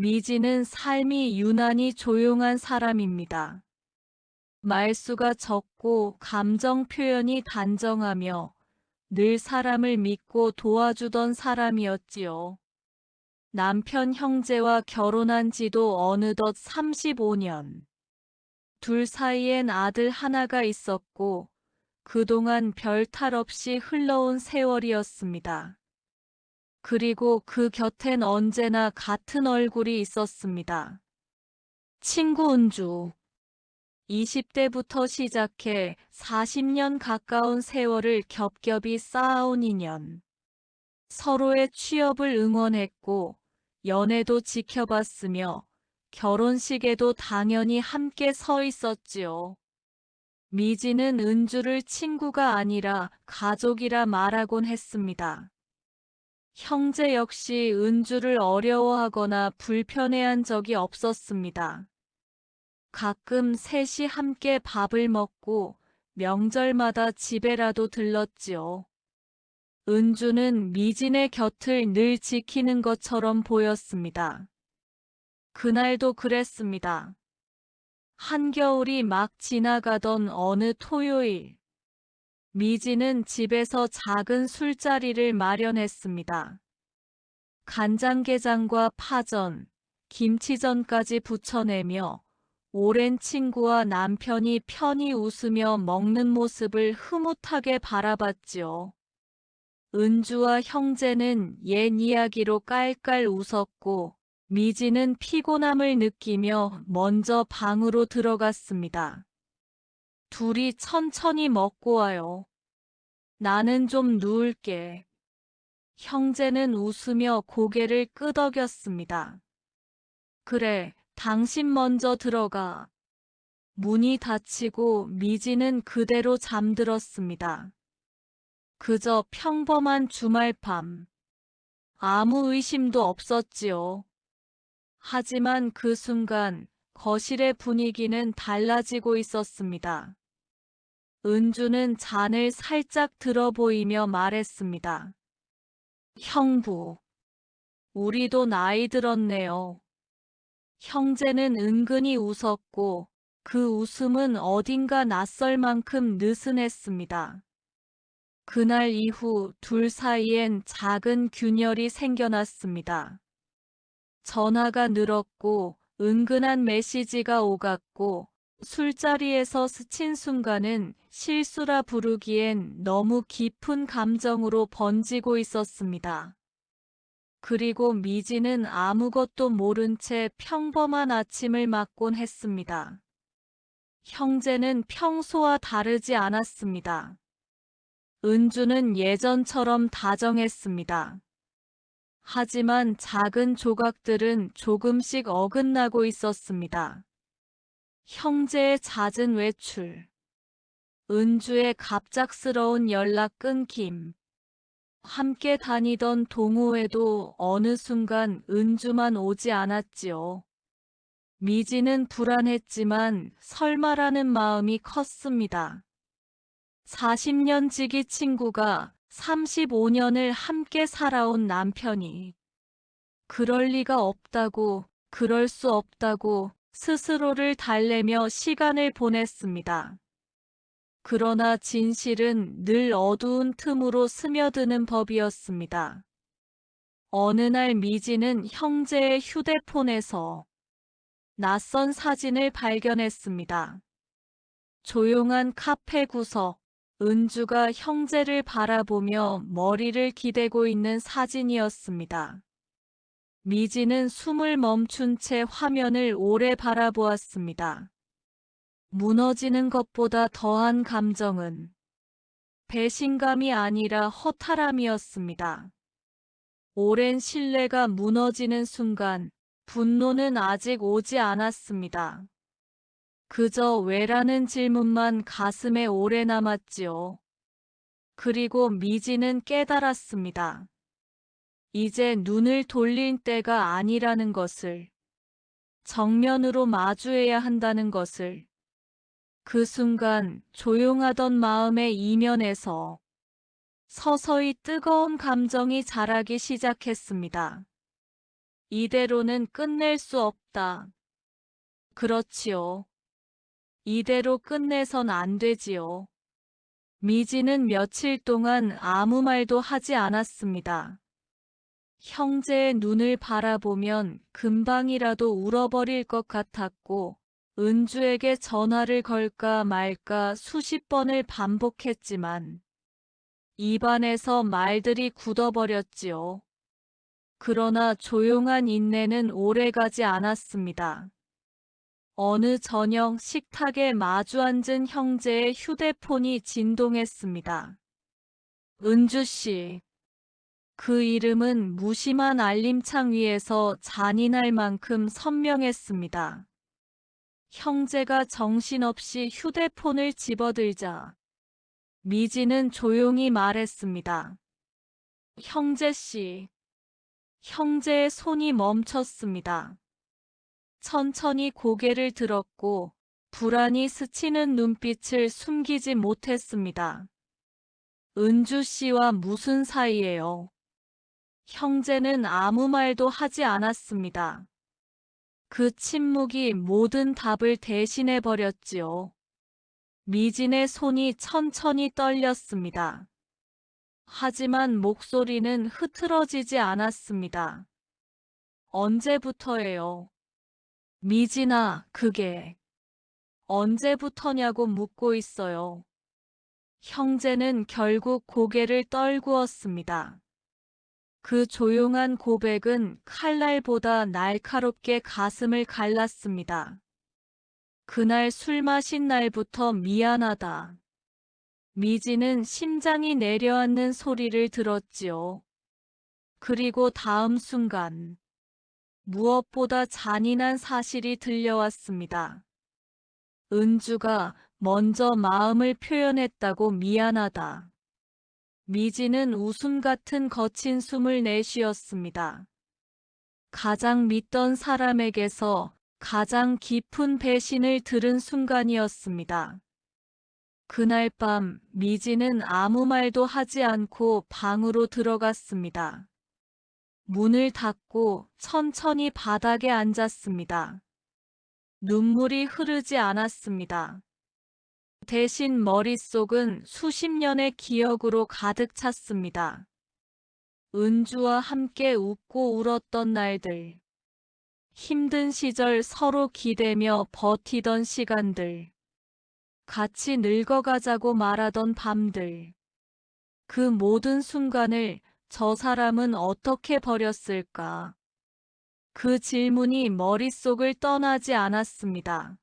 미지는 삶이 유난히 조용한 사람입니다. 말수가 적고 감정 표현이 단정하며 늘 사람을 믿고 도와주던 사람이었지요. 남편 형제와 결혼한 지도 어느덧 35년. 둘 사이엔 아들 하나가 있었고 그동안 별 탈 없이 흘러온 세월이었습니다. 그리고 그 곁엔 언제나 같은 얼굴이 있었습니다. 친구 은주. 20대부터 시작해 40년 가까운 세월을 겹겹이 쌓아온 인연. 서로의 취업을 응원했고 연애도 지켜봤으며 결혼식에도 당연히 함께 서 있었지요. 미지는 은주를 친구가 아니라 가족이라 말하곤 했습니다. 형제 역시 은주를 어려워하거나 불편해한 적이 없었습니다. 가끔 셋이 함께 밥을 먹고 명절마다 집에라도 들렀지요. 은주는 미진의 곁을 늘 지키는 것처럼 보였습니다. 그날도 그랬습니다. 한겨울이 막 지나가던 어느 토요일, 미진은 집에서 작은 술자리를 마련했습니다. 간장게장과 파전, 김치전까지 부쳐내며 오랜 친구와 남편이 편히 웃으며 먹는 모습을 흐뭇하게 바라봤지요. 은주와 형제는 옛 이야기로 깔깔 웃었고 미지는 피곤함을 느끼며 먼저 방으로 들어갔습니다. 둘이 천천히 먹고 와요. 나는 좀 누울게. 형제는 웃으며 고개를 끄덕였습니다. 그래, 당신 먼저 들어가. 문이 닫히고 미지는 그대로 잠들었습니다. 그저 평범한 주말 밤. 아무 의심도 없었지요. 하지만 그 순간 거실의 분위기는 달라지고 있었습니다. 은주는 잔을 살짝 들어 보이며 말했습니다. 형부, 우리도 나이 들었네요. 형제는 은근히 웃었고 그 웃음은 어딘가 낯설 만큼 느슨했습니다. 그날 이후 둘 사이엔 작은 균열이 생겨났습니다. 전화가 늘었고 은근한 메시지가 오갔고 술자리에서 스친 순간은 실수라 부르기엔 너무 깊은 감정으로 번지고 있었습니다. 그리고 미지는 아무것도 모른 채 평범한 아침을 맞곤 했습니다. 형제는 평소와 다르지 않았습니다. 은주는 예전처럼 다정했습니다. 하지만 작은 조각들은 조금씩 어긋나고 있었습니다. 형제의 잦은 외출, 은주의 갑작스러운 연락 끊김, 함께 다니던 동호회도 어느 순간 은주만 오지 않았지요. 미지는 불안했지만 설마라는 마음이 컸습니다. 40년 지기 친구가 35년을 함께 살아온 남편이 그럴 리가 없다고, 그럴 수 없다고 스스로를 달래며 시간을 보냈습니다. 그러나 진실은 늘 어두운 틈으로 스며드는 법이었습니다. 어느 날 미지는 형제의 휴대폰에서 낯선 사진을 발견했습니다. 조용한 카페 구석, 은주가 형제를 바라보며 머리를 기대고 있는 사진이었습니다. 미지는 숨을 멈춘 채 화면을 오래 바라보았습니다. 무너지는 것보다 더한 감정은 배신감이 아니라 허탈함이었습니다. 오랜 신뢰가 무너지는 순간 분노는 아직 오지 않았습니다. 그저 왜라는 질문만 가슴에 오래 남았지요. 그리고 미지는 깨달았습니다. 이제 눈을 돌릴 때가 아니라는 것을, 정면으로 마주해야 한다는 것을. 그 순간 조용하던 마음의 이면에서 서서히 뜨거운 감정이 자라기 시작했습니다. 이대로는 끝낼 수 없다. 그렇지요. 이대로 끝내선 안 되지요. 미지는 며칠 동안 아무 말도 하지 않았습니다. 형제의 눈을 바라보면 금방이라도 울어버릴 것 같았고, 은주에게 전화를 걸까 말까 수십 번을 반복했지만, 입안에서 말들이 굳어버렸지요. 그러나 조용한 인내는 오래가지 않았습니다. 어느 저녁 식탁에 마주 앉은 형제의 휴대폰이 진동했습니다. 은주 씨. 그 이름은 무심한 알림창 위에서 잔인할 만큼 선명했습니다. 형제가 정신없이 휴대폰을 집어들자 미지는 조용히 말했습니다. 형제 씨. 형제의 손이 멈췄습니다. 천천히 고개를 들었고 불안이 스치는 눈빛을 숨기지 못했습니다. 은주 씨와 무슨 사이예요? 형제는 아무 말도 하지 않았습니다. 그 침묵이 모든 답을 대신해 버렸지요. 미진의 손이 천천히 떨렸습니다. 하지만 목소리는 흐트러지지 않았습니다. 언제부터예요? 미진아, 그게 언제부터냐고 묻고 있어요. 형제는 결국 고개를 떨구었습니다. 그 조용한 고백은 칼날보다 날카롭게 가슴을 갈랐습니다. 그날 술 마신 날부터 미안하다. 미지는 심장이 내려앉는 소리를 들었지요. 그리고 다음 순간 무엇보다 잔인한 사실이 들려왔습니다. 은주가 먼저 마음을 표현했다고 미안하다. 미지는 웃음 같은 거친 숨을 내쉬었습니다. 가장 믿던 사람에게서 가장 깊은 배신을 들은 순간이었습니다. 그날 밤 미지는 아무 말도 하지 않고 방으로 들어갔습니다. 문을 닫고 천천히 바닥에 앉았습니다. 눈물이 흐르지 않았습니다. 대신 머릿속은 수십 년의 기억으로 가득 찼습니다. 은주와 함께 웃고 울었던 날들. 힘든 시절 서로 기대며 버티던 시간들. 같이 늙어가자고 말하던 밤들. 그 모든 순간을 저 사람은 어떻게 버렸을까? 그 질문이 머릿속을 떠나지 않았습니다.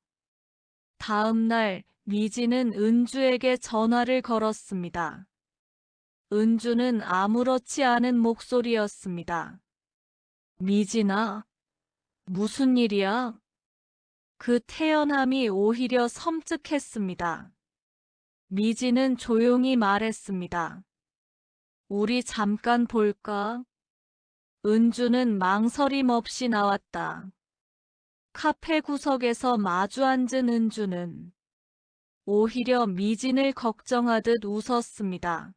다음 날 미지는 은주에게 전화를 걸었습니다. 은주는 아무렇지 않은 목소리였습니다. 미진아, 무슨 일이야? 그 태연함이 오히려 섬뜩했습니다. 미지는 조용히 말했습니다. 우리 잠깐 볼까? 은주는 망설임 없이 나왔다. 카페 구석에서 마주 앉은 은주는 오히려 미진을 걱정하듯 웃었습니다.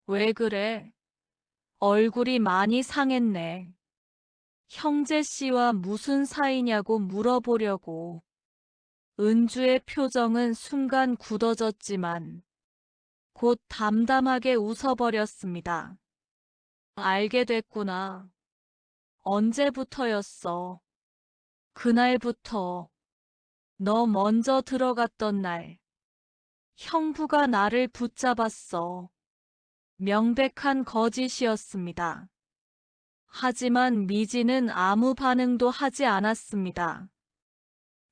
왜 그래? 얼굴이 많이 상했네. 형제 씨와 무슨 사이냐고 물어보려고. 은주의 표정은 순간 굳어졌지만 곧 담담하게 웃어버렸습니다. 알게 됐구나. 언제부터였어? 그날부터. 너 먼저 들어갔던 날. 형부가 나를 붙잡았어. 명백한 거짓이었습니다. 하지만 미지는 아무 반응도 하지 않았습니다.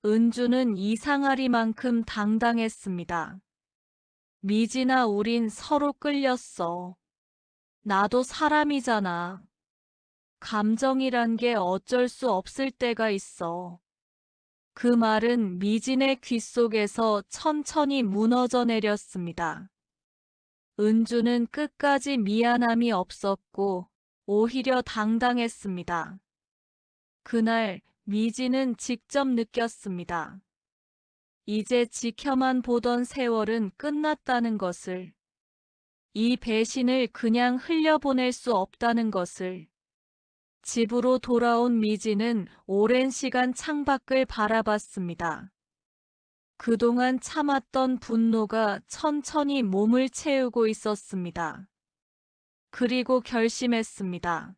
은주는 이상하리만큼 당당했습니다. 미지나 우린 서로 끌렸어. 나도 사람이잖아. 감정이란 게 어쩔 수 없을 때가 있어. 그 말은 미진의 귓속에서 천천히 무너져 내렸습니다. 은주는 끝까지 미안함이 없었고 오히려 당당했습니다. 그날 미지는 직접 느꼈습니다. 이제 지켜만 보던 세월은 끝났다는 것을. 이 배신을 그냥 흘려보낼 수 없다는 것을. 집으로 돌아온 미지는 오랜 시간 창밖을 바라봤습니다. 그동안 참았던 분노가 천천히 몸을 채우고 있었습니다. 그리고 결심했습니다.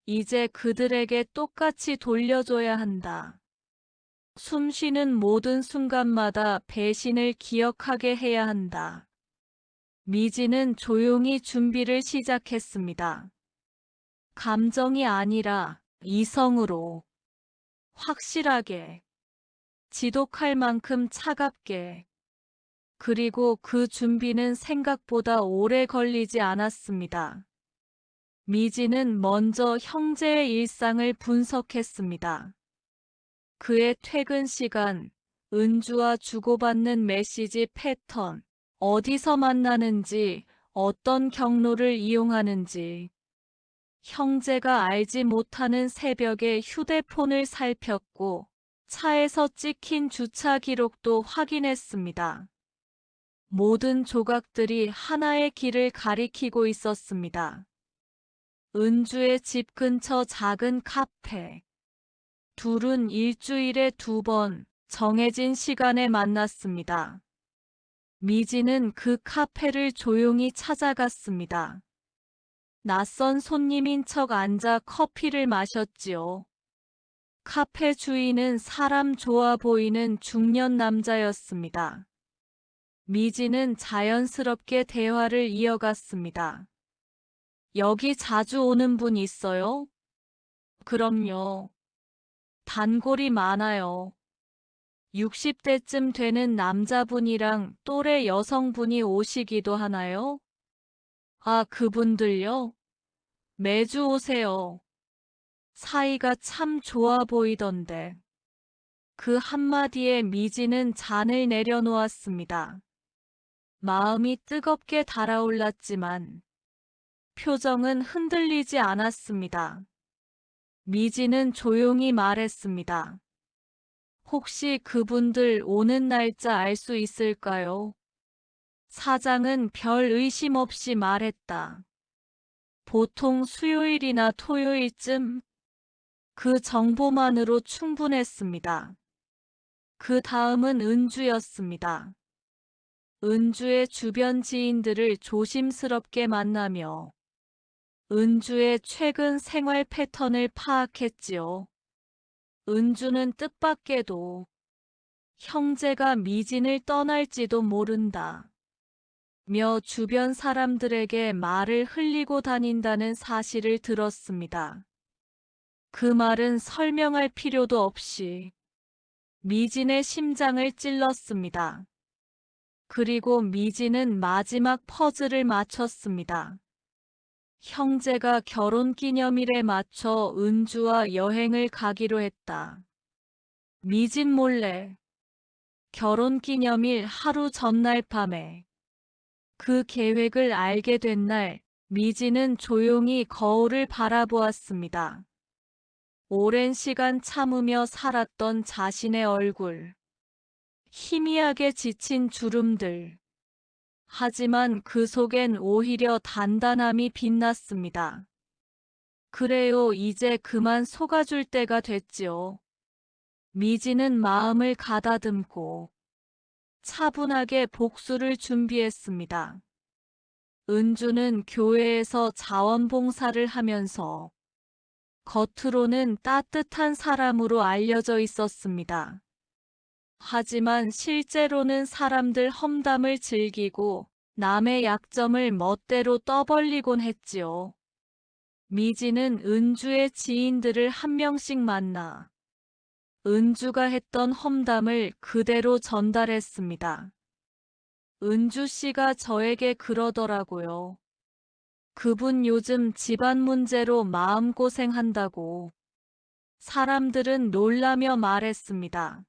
이제 그들에게 똑같이 돌려줘야 한다. 숨 쉬는 모든 순간마다 배신을 기억하게 해야 한다. 미지는 조용히 준비를 시작했습니다. 감정이 아니라 이성으로, 확실하게, 지독할 만큼 차갑게. 그리고 그 준비는 생각보다 오래 걸리지 않았습니다. 미지는 먼저 형제의 일상을 분석했습니다. 그의 퇴근 시간, 은주와 주고받는 메시지 패턴, 어디서 만나는지, 어떤 경로를 이용하는지. 형제가 알지 못하는 새벽에 휴대폰을 살폈고 차에서 찍힌 주차 기록도 확인했습니다. 모든 조각들이 하나의 길을 가리키고 있었습니다. 은주의 집 근처 작은 카페. 둘은 일주일에 2번 정해진 시간에 만났습니다. 미지는 그 카페를 조용히 찾아갔습니다. 낯선 손님인 척 앉아 커피를 마셨지요. 카페 주인은 사람 좋아 보이는 중년 남자였습니다. 미지는 자연스럽게 대화를 이어갔습니다. 여기 자주 오는 분 있어요? 그럼요. 단골이 많아요. 60대쯤 되는 남자분이랑 또래 여성분이 오시기도 하나요? 아, 그분들요? 매주 오세요. 사이가 참 좋아 보이던데. 그 한마디에 미지는 잔을 내려놓았습니다. 마음이 뜨겁게 달아올랐지만 표정은 흔들리지 않았습니다. 미지는 조용히 말했습니다. 혹시 그분들 오는 날짜 알 수 있을까요? 사장은 별 의심 없이 말했다. 보통 수요일이나 토요일쯤. 그 정보만으로 충분했습니다. 그 다음은 은주였습니다. 은주의 주변 지인들을 조심스럽게 만나며 은주의 최근 생활 패턴을 파악했지요. 은주는 뜻밖에도 형제가 미진을 떠날지도 모른다 며 주변 사람들에게 말을 흘리고 다닌다는 사실을 들었습니다. 그 말은 설명할 필요도 없이 미진의 심장을 찔렀습니다. 그리고 미진은 마지막 퍼즐을 맞췄습니다. 형제가 결혼기념일에 맞춰 은주와 여행을 가기로 했다. 미진 몰래 결혼기념일 하루 전날 밤에 그 계획을 알게 된 날 미진은 조용히 거울을 바라보았습니다. 오랜 시간 참으며 살았던 자신의 얼굴. 희미하게 지친 주름들. 하지만 그 속엔 오히려 단단함이 빛났습니다. 그래요, 이제 그만 속아줄 때가 됐지요. 미지는 마음을 가다듬고 차분하게 복수를 준비했습니다. 은주는 교회에서 자원봉사를 하면서 겉으로는 따뜻한 사람으로 알려져 있었습니다. 하지만 실제로는 사람들 험담을 즐기고 남의 약점을 멋대로 떠벌리곤 했지요. 미지는 은주의 지인들을 한 명씩 만나 은주가 했던 험담을 그대로 전달했습니다. 은주 씨가 저에게 그러더라고요. 그분 요즘 집안 문제로 마음고생한다고. 사람들은 놀라며 말했습니다.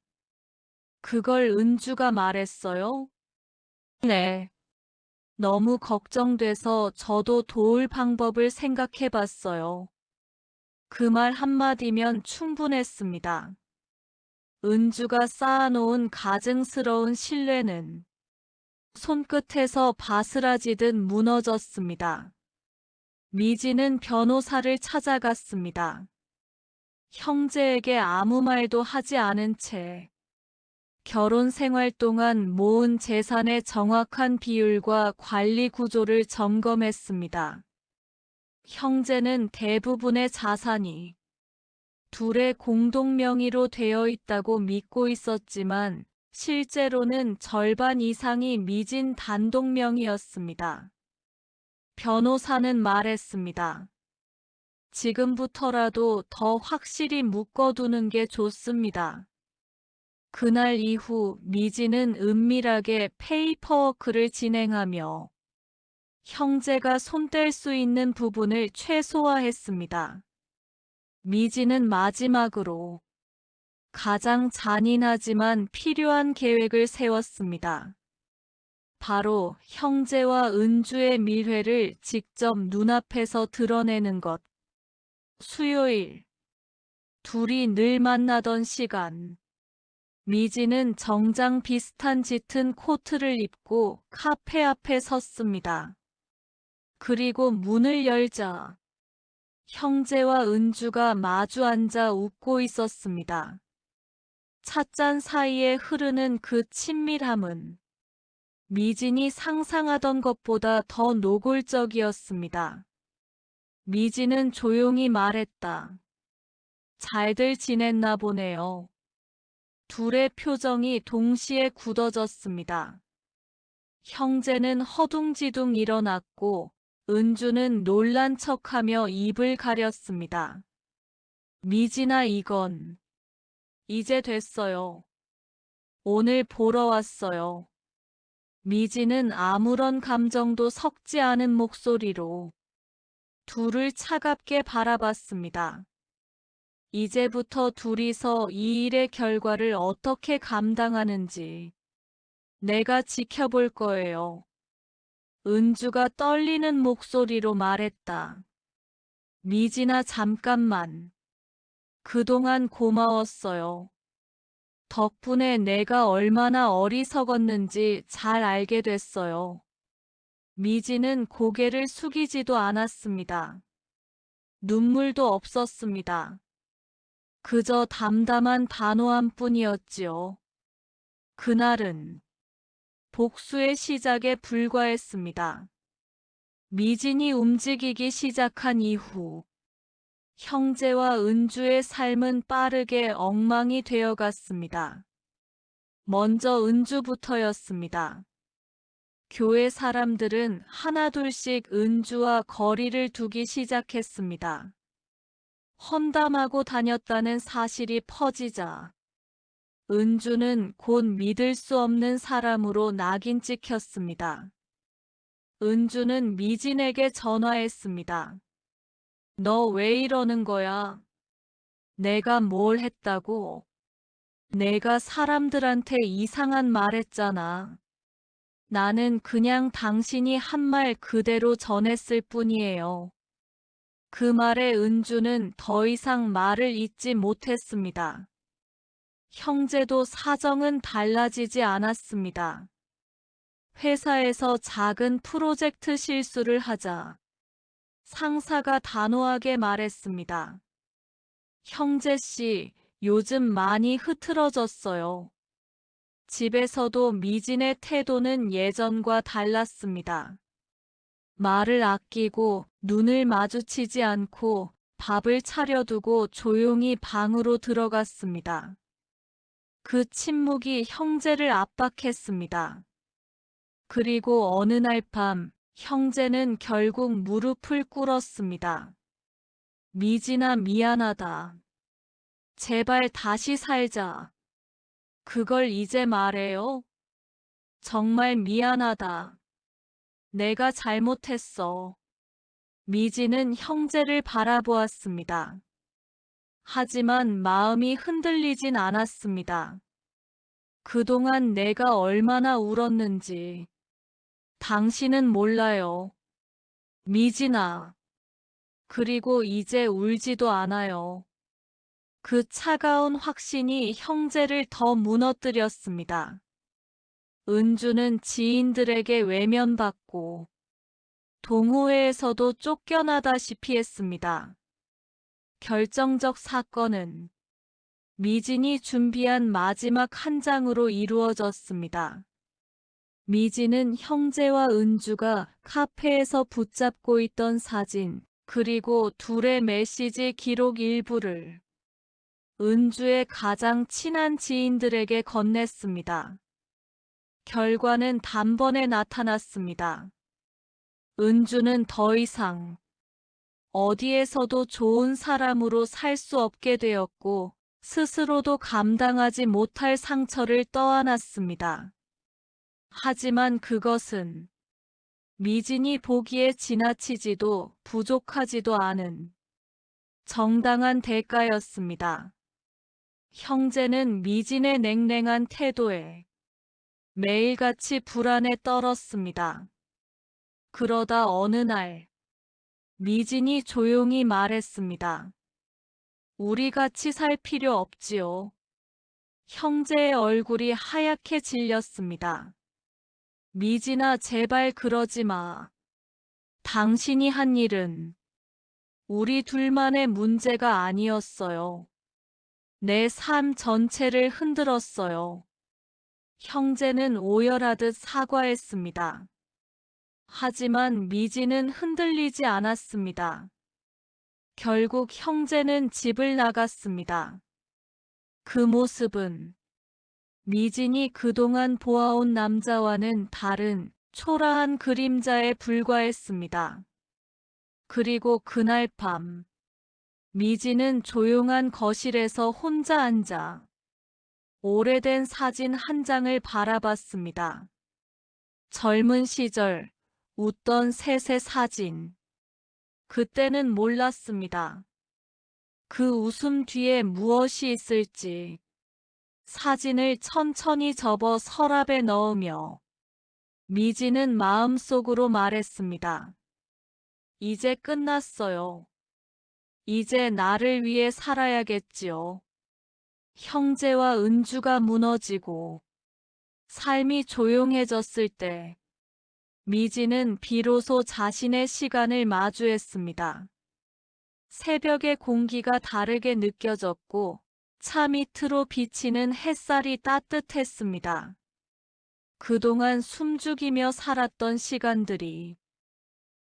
그걸 은주가 말했어요? 네. 너무 걱정돼서 저도 도울 방법을 생각해 봤어요. 그 말 한마디면 충분했습니다. 은주가 쌓아놓은 가증스러운 신뢰는 손끝에서 바스라지듯 무너졌습니다. 미진은 변호사를 찾아갔습니다. 형제에게 아무 말도 하지 않은 채 결혼 생활 동안 모은 재산의 정확한 비율과 관리 구조를 점검했습니다. 형제는 대부분의 자산이 둘의 공동 명의로 되어 있다고 믿고 있었지만 실제로는 절반 이상이 미진 단독 명의였습니다. 변호사는 말했습니다. 지금부터라도 더 확실히 묶어두는 게 좋습니다. 그날 이후 미진은 은밀하게 페이퍼워크를 진행하며 형제가 손댈 수 있는 부분을 최소화했습니다. 미진은 마지막으로 가장 잔인하지만 필요한 계획을 세웠습니다. 바로 형제와 은주의 밀회를 직접 눈앞에서 드러내는 것. 수요일, 둘이 늘 만나던 시간. 미진은 정장 비슷한 짙은 코트를 입고 카페 앞에 섰습니다. 그리고 문을 열자 형제와 은주가 마주 앉아 웃고 있었습니다. 찻잔 사이에 흐르는 그 친밀함은 미진이 상상하던 것보다 더 노골적이었습니다. 미진은 조용히 말했다. 잘들 지냈나 보네요. 둘의 표정이 동시에 굳어졌습니다. 형제는 허둥지둥 일어났고 은주는 놀란 척하며 입을 가렸습니다. 미진아, 이건 이제 됐어요. 오늘 보러 왔어요. 미진은 아무런 감정도 섞지 않은 목소리로 둘을 차갑게 바라봤습니다. 이제부터 둘이서 이 일의 결과를 어떻게 감당하는지 내가 지켜볼 거예요. 은주가 떨리는 목소리로 말했다. 미진아, 잠깐만. 그동안 고마웠어요. 덕분에 내가 얼마나 어리석었는지 잘 알게 됐어요. 미진은 고개를 숙이지도 않았습니다. 눈물도 없었습니다. 그저 담담한 단호함 뿐이었지요. 그날은 복수의 시작에 불과했습니다. 미진이 움직이기 시작한 이후 형제와 은주의 삶은 빠르게 엉망이 되어갔습니다. 먼저 은주부터였습니다. 교회 사람들은 하나둘씩 은주와 거리를 두기 시작했습니다. 험담하고 다녔다는 사실이 퍼지자 은주는 곧 믿을 수 없는 사람으로 낙인 찍혔습니다. 은주는 미진에게 전화했습니다. 너 왜 이러는 거야? 내가 뭘 했다고? 내가 사람들한테 이상한 말 했잖아. 나는 그냥 당신이 한 말 그대로 전했을 뿐이에요. 그 말에 은주는 더 이상 말을 잇지 못했습니다. 형제도 사정은 달라지지 않았습니다. 회사에서 작은 프로젝트 실수를 하자 상사가 단호하게 말했습니다. 형제씨, 요즘 많이 흐트러졌어요. 집에서도 미진의 태도는 예전과 달랐습니다. 말을 아끼고 눈을 마주치지 않고 밥을 차려두고 조용히 방으로 들어갔습니다. 그 침묵이 형제를 압박했습니다. 그리고 어느 날 밤 형제는 결국 무릎을 꿇었습니다. 미진아, 미안하다. 제발 다시 살자. 그걸 이제 말해요? 정말 미안하다. 내가 잘못했어. 미진은 형제를 바라보았습니다. 하지만 마음이 흔들리진 않았습니다. 그동안 내가 얼마나 울었는지 당신은 몰라요. 미진아. 그리고 이제 울지도 않아요. 그 차가운 확신이 형제를 더 무너뜨렸습니다. 은주는 지인들에게 외면받고 동호회에서도 쫓겨나다시피 했습니다. 결정적 사건은 미진이 준비한 마지막 한 장으로 이루어졌습니다. 미진은 형제와 은주가 카페에서 붙잡고 있던 사진, 그리고 둘의 메시지 기록 일부를 은주의 가장 친한 지인들에게 건넸습니다. 결과는 단번에 나타났습니다. 은주는 더 이상 어디에서도 좋은 사람으로 살 수 없게 되었고, 스스로도 감당하지 못할 상처를 떠안았습니다. 하지만 그것은 미진이 보기에 지나치지도 부족하지도 않은 정당한 대가였습니다. 형제는 미진의 냉랭한 태도에 매일같이 불안에 떨었습니다. 그러다 어느 날 미진이 조용히 말했습니다. 우리 같이 살 필요 없지요. 형제의 얼굴이 하얗게 질렸습니다. 미진아, 제발 그러지 마. 당신이 한 일은 우리 둘만의 문제가 아니었어요. 내 삶 전체를 흔들었어요. 형제는 오열하듯 사과했습니다. 하지만 미진은 흔들리지 않았습니다. 결국 형제는 집을 나갔습니다. 그 모습은 미진이 그동안 보아온 남자와는 다른 초라한 그림자에 불과했습니다. 그리고 그날 밤, 미진은 조용한 거실에서 혼자 앉아 오래된 사진 한 장을 바라봤습니다. 젊은 시절 웃던 셋의 사진. 그때는 몰랐습니다. 그 웃음 뒤에 무엇이 있을지. 사진을 천천히 접어 서랍에 넣으며 미진은 마음속으로 말했습니다. 이제 끝났어요. 이제 나를 위해 살아야겠지요. 형제와 은주가 무너지고 삶이 조용해졌을 때 미진은 비로소 자신의 시간을 마주했습니다. 새벽의 공기가 다르게 느껴졌고 차 밑으로 비치는 햇살이 따뜻했습니다. 그동안 숨죽이며 살았던 시간들이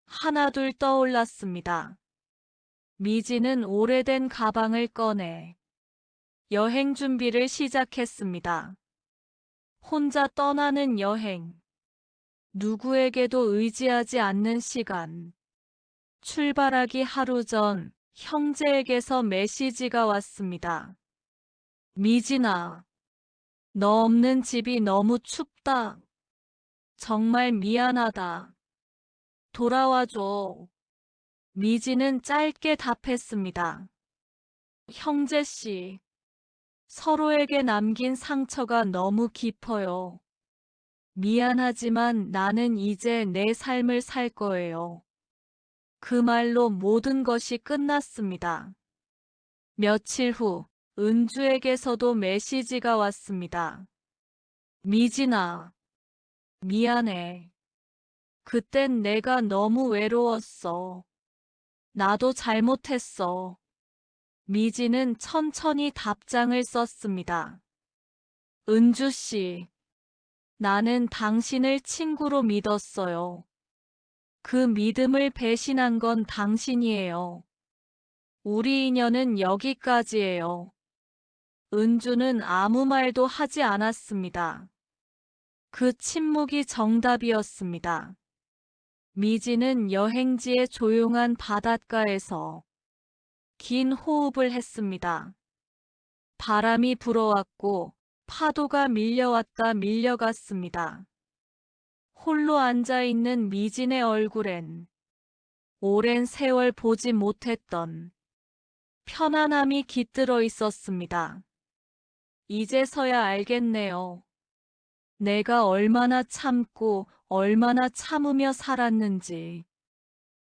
하나둘 떠올랐습니다. 미진은 오래된 가방을 꺼내 여행 준비를 시작했습니다. 혼자 떠나는 여행. 누구에게도 의지하지 않는 시간. 출발하기 하루 전 형제에게서 메시지가 왔습니다. 미진아, 너 없는 집이 너무 춥다. 정말 미안하다. 돌아와줘. 미진은 짧게 답했습니다. 형제씨, 서로에게 남긴 상처가 너무 깊어요. 미안하지만 나는 이제 내 삶을 살 거예요. 그 말로 모든 것이 끝났습니다. 며칠 후 은주에게서도 메시지가 왔습니다. 미진아, 미안해. 그땐 내가 너무 외로웠어. 나도 잘못했어. 미진은 천천히 답장을 썼습니다. 은주 씨, 나는 당신을 친구로 믿었어요. 그 믿음을 배신한 건 당신이에요. 우리 인연은 여기까지예요. 은주는 아무 말도 하지 않았습니다. 그 침묵이 정답이었습니다. 미진은 여행지의 조용한 바닷가에서 긴 호흡을 했습니다. 바람이 불어왔고 파도가 밀려왔다 밀려갔습니다. 홀로 앉아있는 미진의 얼굴엔 오랜 세월 보지 못했던 편안함이 깃들어 있었습니다. 이제서야 알겠네요. 내가 얼마나 참고 얼마나 참으며 살았는지.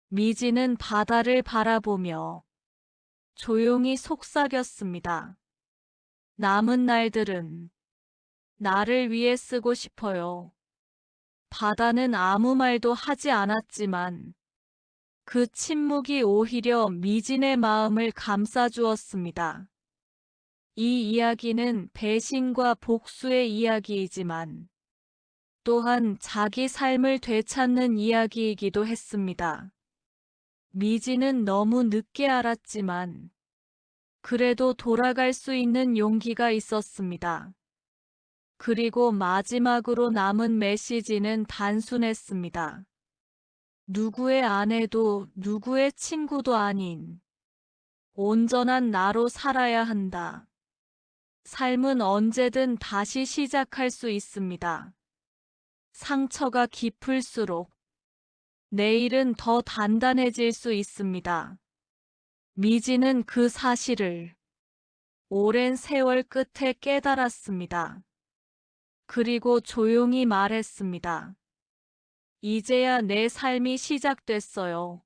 미진은 바다를 바라보며 조용히 속삭였습니다. 남은 날들은 나를 위해 쓰고 싶어요. 바다는 아무 말도 하지 않았지만 그 침묵이 오히려 미진의 마음을 감싸주었습니다. 이 이야기는 배신과 복수의 이야기이지만 또한 자기 삶을 되찾는 이야기이기도 했습니다. 미진은 너무 늦게 알았지만 그래도 돌아갈 수 있는 용기가 있었습니다. 그리고 마지막으로 남은 메시지는 단순했습니다. 누구의 아내도 누구의 친구도 아닌 온전한 나로 살아야 한다. 삶은 언제든 다시 시작할 수 있습니다. 상처가 깊을수록 내일은 더 단단해질 수 있습니다. 미지는 그 사실을 오랜 세월 끝에 깨달았습니다. 그리고 조용히 말했습니다. 이제야 내 삶이 시작됐어요.